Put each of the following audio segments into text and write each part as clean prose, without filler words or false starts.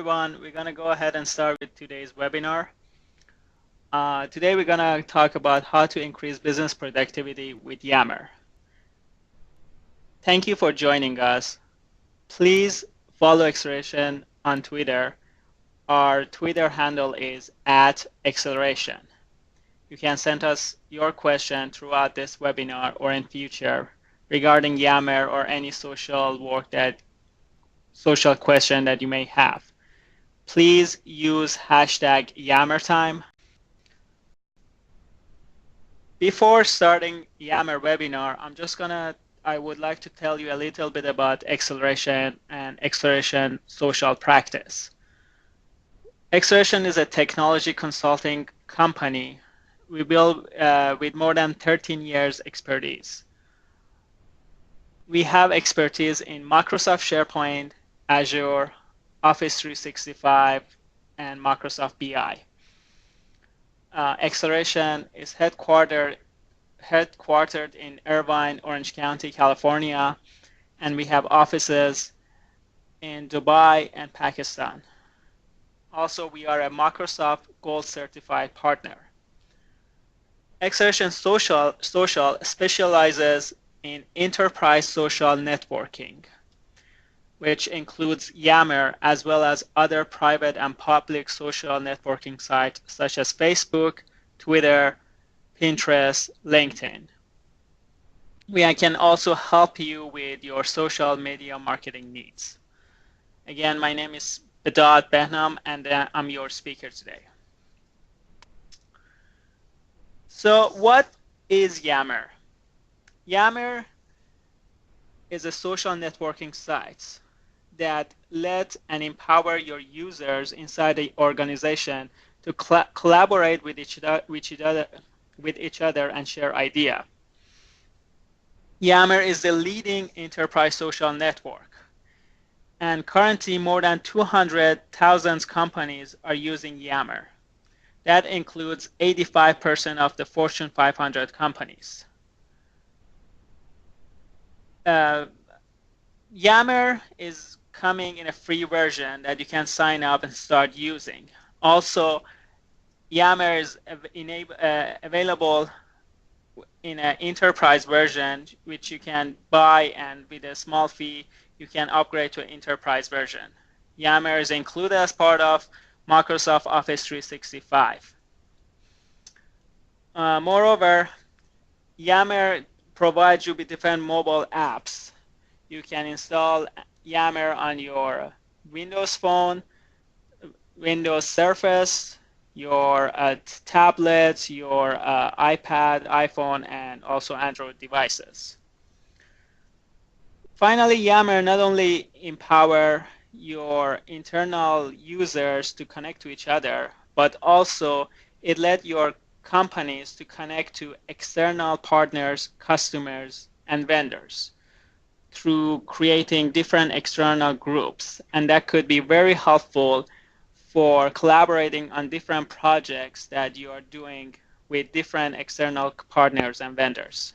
everyone. We're going to go ahead and start with today's webinar. Today we're going to talk about how to increase business productivity with Yammer. Thank you for joining us. Please follow Xelleration on Twitter. Our Twitter handle is @Xelleration. You can send us your question throughout this webinar or in future regarding Yammer or any social question that you may have. Please use hashtag YammerTime. Before starting Yammer webinar, I would like to tell you a little bit about Xelleration and Xelleration social practice. Xelleration is a technology consulting company we build with more than 13 years expertise. We have expertise in Microsoft SharePoint, Azure, Office 365, and Microsoft BI. Xelleration is headquartered in Irvine, Orange County, California, and we have offices in Dubai and Pakistan. Also, we are a Microsoft Gold certified partner. Xelleration Social specializes in enterprise social networking, which includes Yammer as well as other private and public social networking sites such as Facebook, Twitter, Pinterest, LinkedIn. We can also help you with your social media marketing needs. Again, my name is Bedad Behnam, and I'm your speaker today. So what is Yammer? Yammer is a social networking site that let and empower your users inside the organization to collaborate with each other and share ideas. Yammer is the leading enterprise social network, and currently more than 200,000 companies are using Yammer. That includes 85% of the Fortune 500 companies. Yammer is coming in a free version that you can sign up and start using. Also, Yammer is available in an enterprise version, which you can buy, and with a small fee, you can upgrade to an enterprise version. Yammer is included as part of Microsoft Office 365. Moreover, Yammer provides you with different mobile apps. You can install Yammer on your Windows Phone, Windows Surface, your tablets, your iPad, iPhone, and also Android devices. Finally, Yammer not only empower your internal users to connect to each other, but also it let your companies to connect to external partners, customers, and vendors through creating different external groups. And that could be very helpful for collaborating on different projects that you are doing with different external partners and vendors.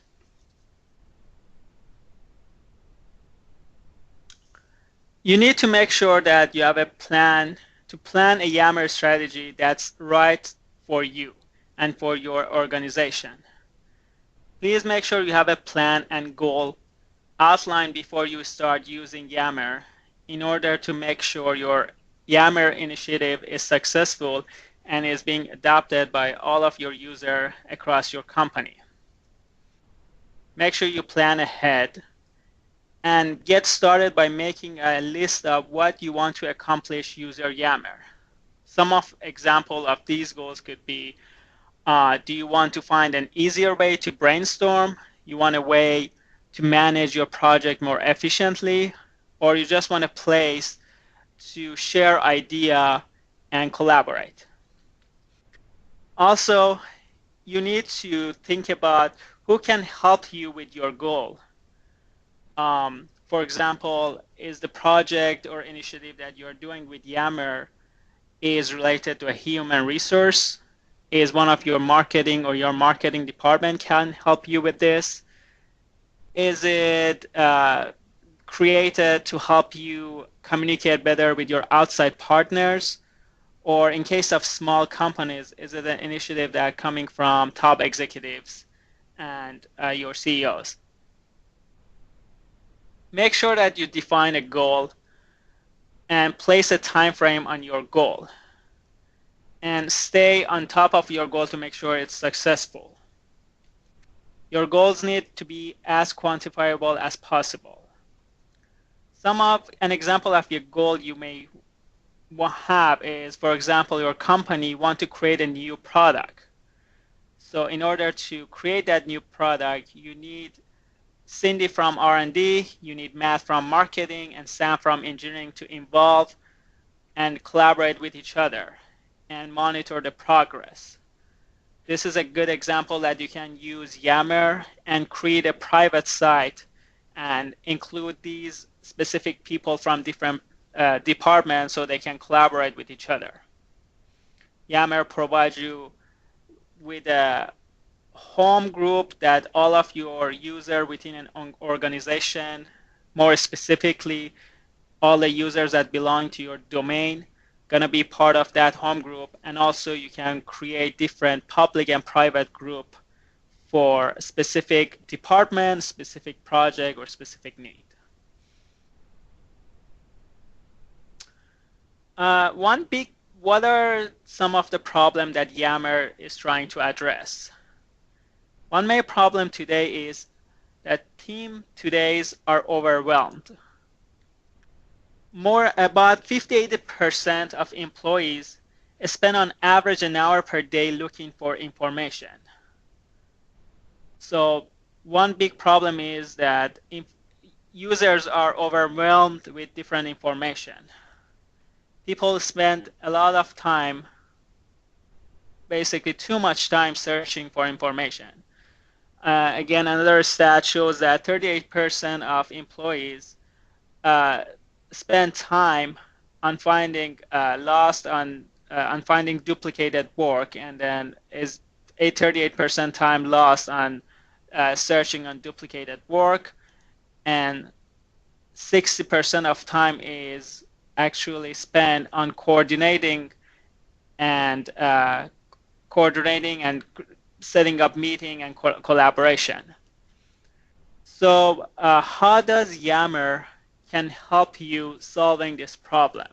You need to make sure that you have a plan to plan a Yammer strategy that's right for you and for your organization. Please make sure you have a plan and goal outlined before you start using Yammer in order to make sure your Yammer initiative is successful and is being adopted by all of your users across your company. Make sure you plan ahead and get started by making a list of what you want to accomplish using Yammer. Some examples of these goals could be, do you want to find an easier way to brainstorm? You want a way to manage your project more efficiently? Or you just want a place to share idea and collaborate? Also, you need to think about who can help you with your goal. For example, is the project or initiative that you're doing with Yammer is related to a human resource? Is one of your marketing or your marketing department can help you with this? Is it created to help you communicate better with your outside partners? Or in case of small companies, is it an initiative that coming from top executives and your CEOs? Make sure that you define a goal and place a time frame on your goal. And stay on top of your goal to make sure it's successful. Your goals need to be as quantifiable as possible. An example of your goal you may have is, for example, your company want to create a new product. So in order to create that new product, you need Cindy from R&D, you need Matt from marketing, and Sam from engineering to involve and collaborate with each other and monitor the progress. This is a good example that you can use Yammer and create a private site and include these specific people from different departments so they can collaborate with each other. Yammer provides you with a home group that all of your users within an organization, more specifically, all the users that belong to your domain, going to be part of that home group. And also you can create different public and private group for specific department, specific project, or specific need. What are some of the problems that Yammer is trying to address? One main problem today is that team todays are overwhelmed. About 58% of employees spend on average an hour per day looking for information. So one big problem is that users are overwhelmed with different information. People spend a lot of time, basically too much time, searching for information. Again, another stat shows that 38% of employees spend time on finding on finding duplicated work, and then is 38% time lost on searching on duplicated work, and 60% of time is actually spent on coordinating and setting up meeting and collaboration. So how does Yammer can help you solving this problem?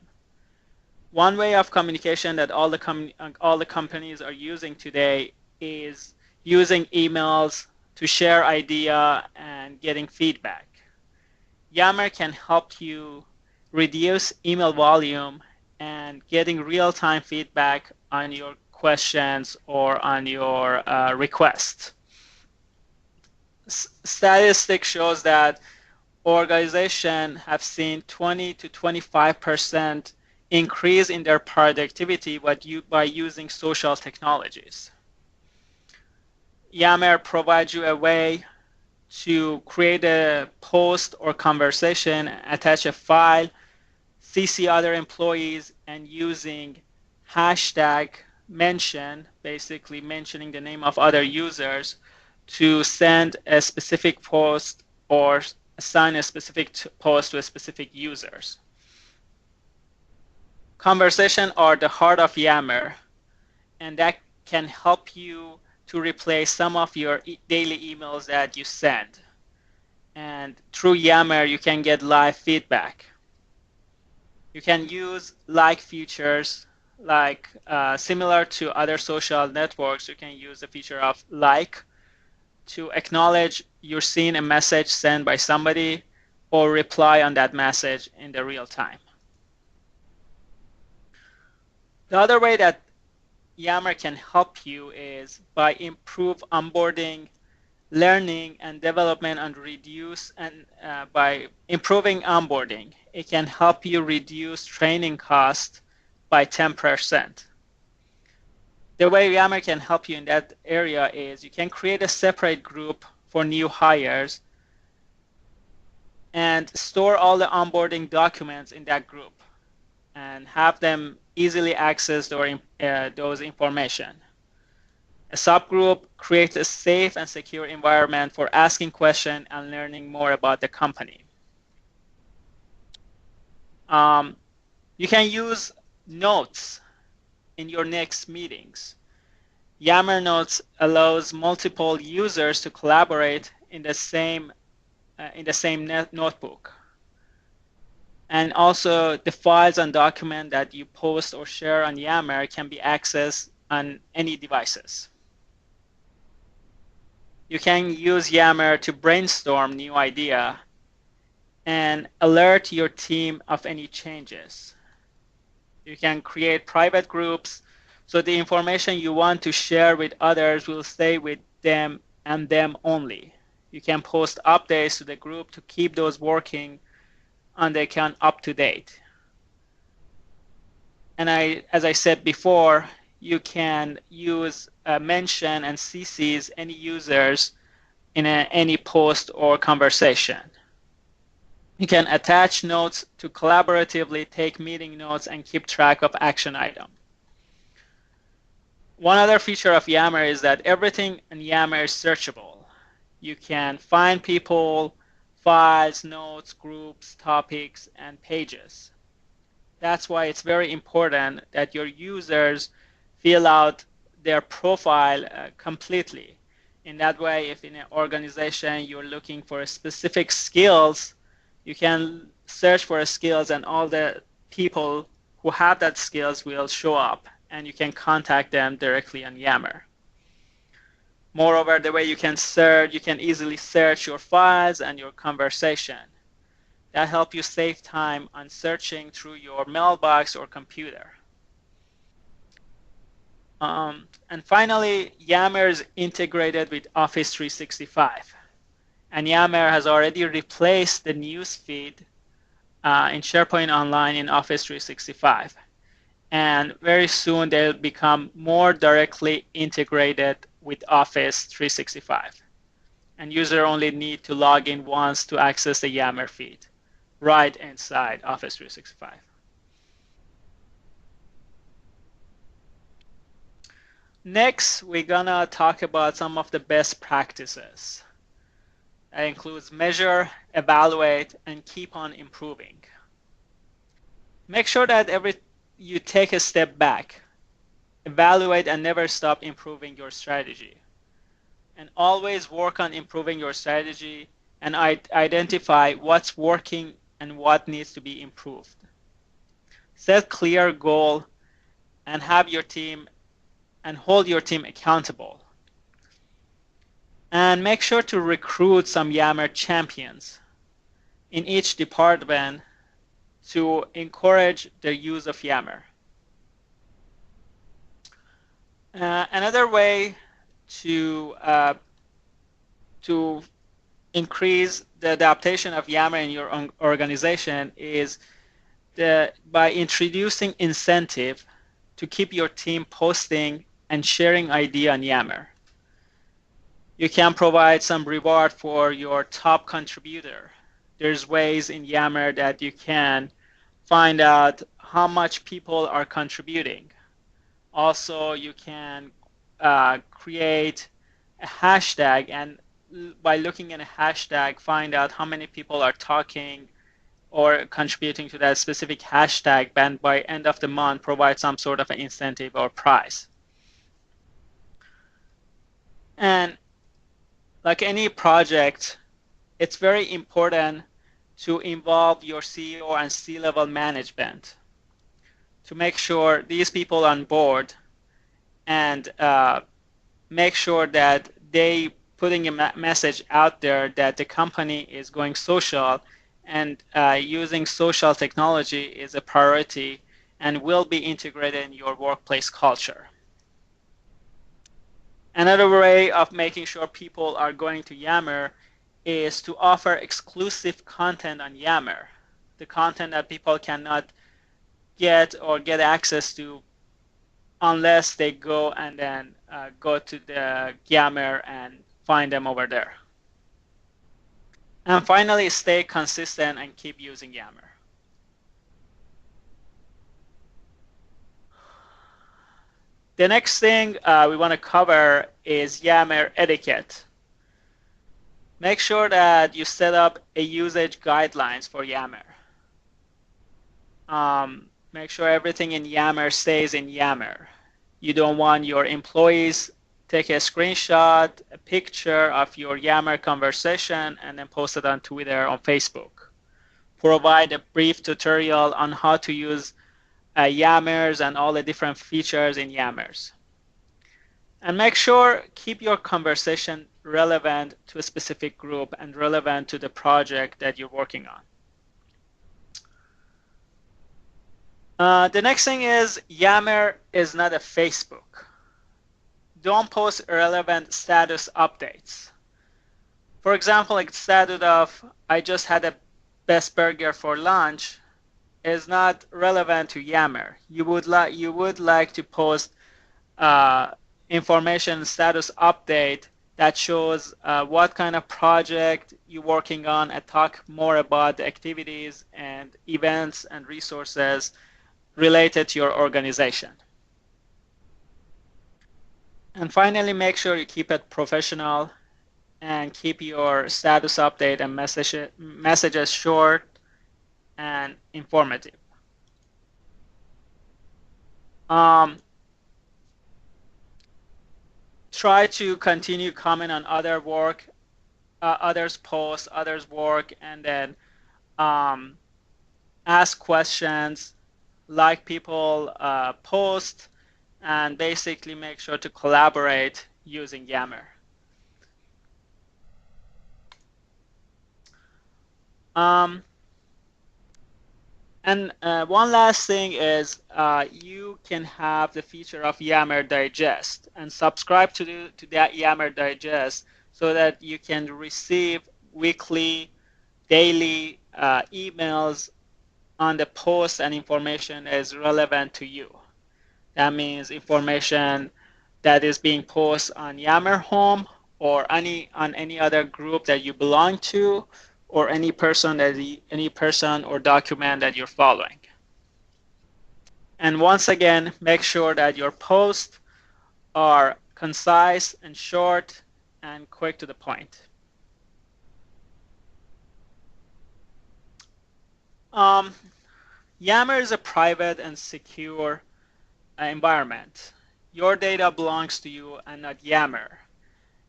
One way of communication that all the companies are using today is using emails to share idea and getting feedback. Yammer can help you reduce email volume and getting real-time feedback on your questions or on your requests. Statistics shows that organizations have seen 20 to 25% increase in their productivity by using social technologies. Yammer provides you a way to create a post or conversation, attach a file, CC other employees, and using hashtag mention, basically mentioning the name of other users, to send a specific post or assign a specific post to a specific users. Conversations are the heart of Yammer, and that can help you to replace some of your daily emails that you send. And through Yammer, you can get live feedback. You can use like features, like similar to other social networks. You can use the feature of like to acknowledge you're seeing a message sent by somebody or reply on that message in the real time. The other way that Yammer can help you is by improve onboarding, learning, and development, and by improving onboarding, it can help you reduce training costs by 10%. The way Yammer can help you in that area is you can create a separate group for new hires and store all the onboarding documents in that group and have them easily access those information. A subgroup creates a safe and secure environment for asking questions and learning more about the company. You can use notes in your next meetings. Yammer Notes allows multiple users to collaborate in the same notebook. And also the files and documents that you post or share on Yammer can be accessed on any devices. You can use Yammer to brainstorm new idea and alert your team of any changes. You can create private groups so the information you want to share with others will stay with them and them only. You can post updates to the group to keep those working on the account up to date. And as I said before, you can use mention and CCs any users in any post or conversation. You can attach notes to collaboratively take meeting notes and keep track of action items. One other feature of Yammer is that everything in Yammer is searchable. You can find people, files, notes, groups, topics, and pages. That's why it's very important that your users fill out their profile completely. In that way, if in an organization you're looking for specific skills, you can search for skills and all the people who have that skills will show up and you can contact them directly on Yammer. Moreover, the way you can search, you can easily search your files and your conversation. That helps you save time on searching through your mailbox or computer. And finally, Yammer is integrated with Office 365. And Yammer has already replaced the news feed in SharePoint Online in Office 365. And very soon they'll become more directly integrated with Office 365. And user only need to log in once to access the Yammer feed right inside Office 365. Next, we're gonna talk about some of the best practices. That includes measure, evaluate, and keep on improving. Make sure that you take a step back, evaluate, and never stop improving your strategy. And always work on improving your strategy and identify what's working and what needs to be improved. Set clear goal and have your team and hold your team accountable. And make sure to recruit some Yammer champions in each department to encourage the use of Yammer. Another way to increase the adaptation of Yammer in your organization is by introducing incentive to keep your team posting and sharing idea on Yammer. You can provide some reward for your top contributor. There's ways in Yammer that you can find out how much people are contributing. Also, you can create a hashtag, and by looking at a hashtag, find out how many people are talking or contributing to that specific hashtag, and by end of the month, provide some sort of an incentive or prize. And like any project, it's very important to involve your CEO and C-level management to make sure these people on board and make sure that they putting a message out there that the company is going social and using social technology is a priority and will be integrated in your workplace culture. Another way of making sure people are going to Yammer is to offer exclusive content on Yammer, the content that people cannot get or get access to unless they go and then go to the Yammer and find them over there. And finally, stay consistent and keep using Yammer. The next thing we want to cover is Yammer etiquette. Make sure that you set up a usage guidelines for Yammer. Make sure everything in Yammer stays in Yammer. You don't want your employees take a screenshot, a picture of your Yammer conversation, and then post it on Twitter, on Facebook. Provide a brief tutorial on how to use Yammers and all the different features in Yammers. And make sure keep your conversation relevant to a specific group and relevant to the project that you're working on. The next thing is Yammer is not a Facebook. Don't post irrelevant status updates. For example, like status of I just had a best burger for lunch is not relevant to Yammer. You would like to post information status update that shows what kind of project you're working on and talk more about the activities and events and resources related to your organization. And finally, make sure you keep it professional and keep your status update and messages short and informative. Try to continue comment on other work, others' posts, others' work, and then ask questions, like people post, and basically make sure to collaborate using Yammer. And one last thing is you can have the feature of Yammer Digest and subscribe to that Yammer Digest so that you can receive weekly, daily emails on the posts and information that is relevant to you. That means information that is being posted on Yammer Home or on any other group that you belong to, or any person or document that you're following. And once again, make sure that your posts are concise and short and quick to the point. Yammer is a private and secure environment. Your data belongs to you and not Yammer.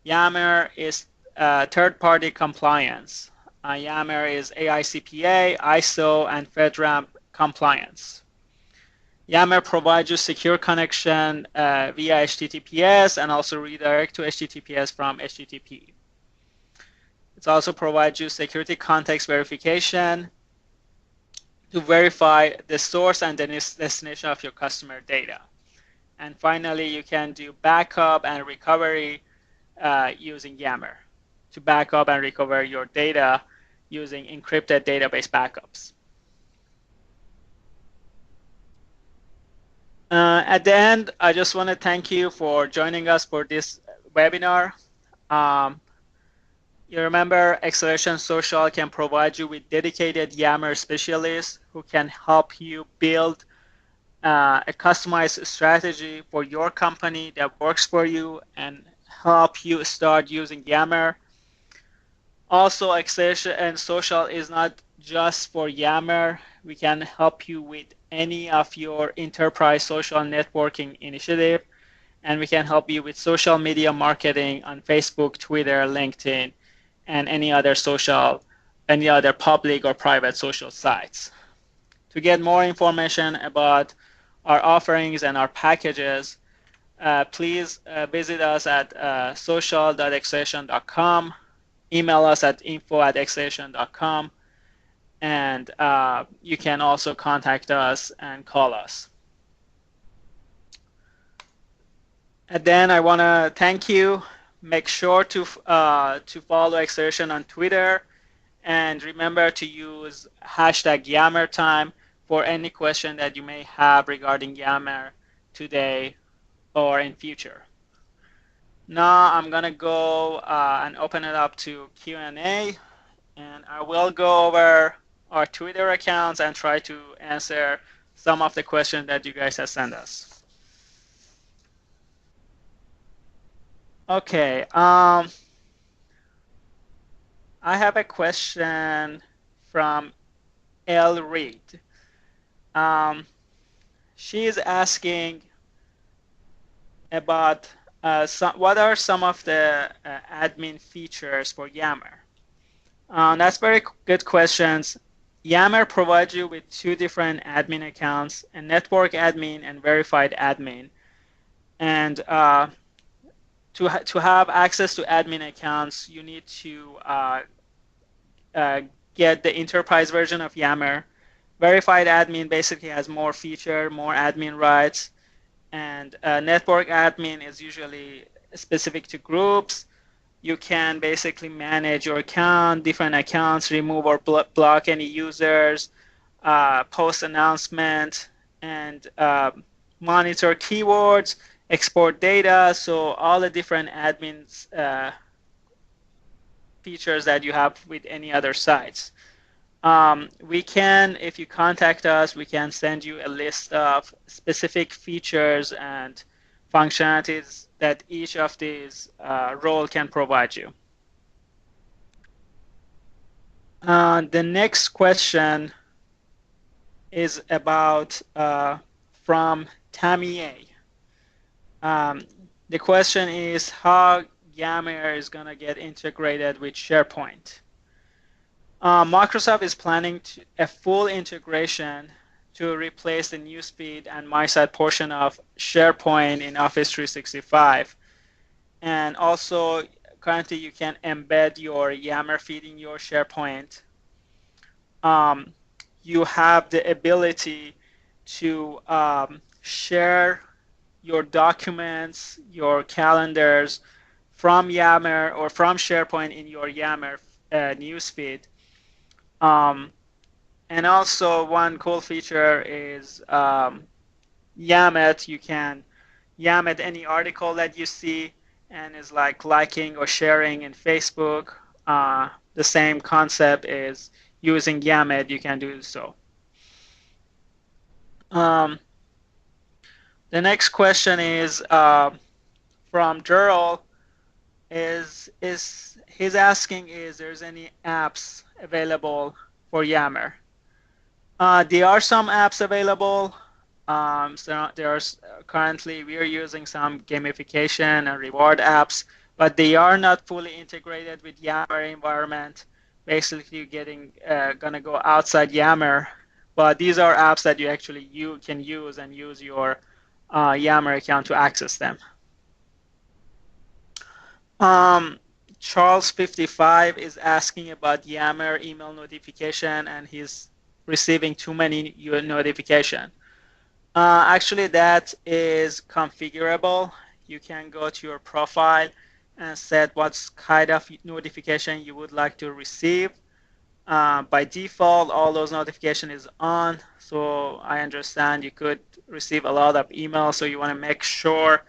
Yammer is third-party compliance. Yammer is AICPA, ISO, and FedRAMP compliance. Yammer provides you secure connection via HTTPS and also redirect to HTTPS from HTTP. It also provides you security context verification to verify the source and the destination of your customer data. And finally, you can do backup and recovery using Yammer to back up and recover your data using encrypted database backups. At the end, I just want to thank you for joining us for this webinar. You remember Xelleration Social can provide you with dedicated Yammer specialists who can help you build a customized strategy for your company that works for you and help you start using Yammer. Also, Xelleration Social is not just for Yammer. We can help you with any of your enterprise social networking initiative, and we can help you with social media marketing on Facebook, Twitter, LinkedIn, and any other public or private social sites. To get more information about our offerings and our packages, please visit us at social.xellation.com, email us at info@xellation.com, and you can also contact us and call us. And then I want to thank you. Make sure to follow Xelleration on Twitter, and remember to use #YammerTime for any question that you may have regarding Yammer today or in future. Now I'm gonna go and open it up to Q&A, and I will go over our Twitter accounts and try to answer some of the questions that you guys have sent us. Okay, I have a question from L. Reed. She is asking about what are some of the admin features for Yammer. That's very good questions. Yammer provides you with two different admin accounts, a network admin and verified admin. And to have access to admin accounts, you need to get the enterprise version of Yammer. Verified admin basically has more feature, more admin rights, and network admin is usually specific to groups. You can basically manage your account, different accounts, remove or block any users, post announcement, and monitor keywords, export data. So all the different admins features that you have with any other sites. We can, if you contact us, we can send you a list of specific features and functionalities that each of these role can provide you. The next question is about from Tammy A. The question is how Yammer is going to get integrated with SharePoint. Microsoft is planning a full integration to replace the newsfeed and MySite portion of SharePoint in Office 365. And also, currently you can embed your Yammer feed in your SharePoint. You have the ability to share your documents, your calendars from Yammer or from SharePoint in your Yammer newsfeed. And also one cool feature is Yammer. You can Yammer any article that you see and is like liking or sharing in Facebook. The same concept is using Yammer, you can do so. The next question is from Gerald. He's asking is there's any apps available for Yammer? There are some apps available. So there's currently we are using some gamification and reward apps, but they are not fully integrated with Yammer environment. Basically, you're gonna go outside Yammer, but these are apps that you can use and use your Yammer account to access them. Charles55 is asking about Yammer email notification, and he's receiving too many notification. Actually, that is configurable. You can go to your profile and set what kind of notification you would like to receive. By default, all those notifications is on. So I understand you could receive a lot of emails, so you want to make sure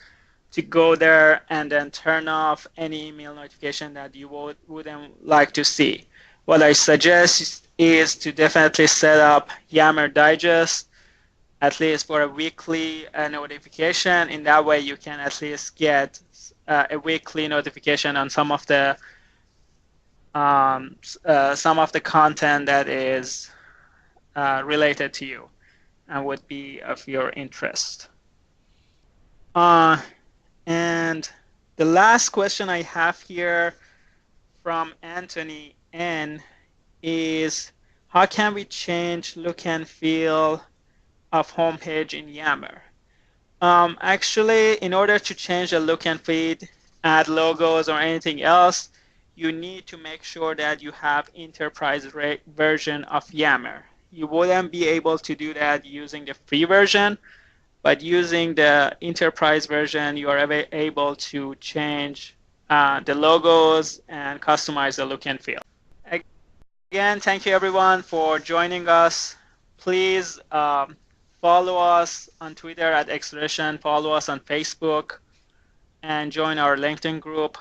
to go there and then turn off any email notification that you wouldn't like to see. What I suggest is to definitely set up Yammer Digest, at least for a weekly notification. In that way, you can at least get a weekly notification on some of the content that is related to you and would be of your interest. And the last question I have here from Anthony N is how can we change look and feel of homepage in Yammer? Actually, in order to change the look and feel, add logos or anything else, you need to make sure that you have enterprise version of Yammer. You wouldn't be able to do that using the free version, but using the enterprise version, you are able to change the logos and customize the look and feel. Again, thank you everyone for joining us. Please follow us on Twitter at Xelleration, follow us on Facebook, and join our LinkedIn group.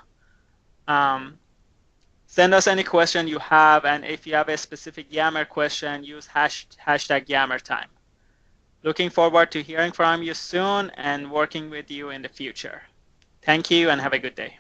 Send us any question you have, and if you have a specific Yammer question, use hashtag YammerTime. Looking forward to hearing from you soon and working with you in the future. Thank you and have a good day.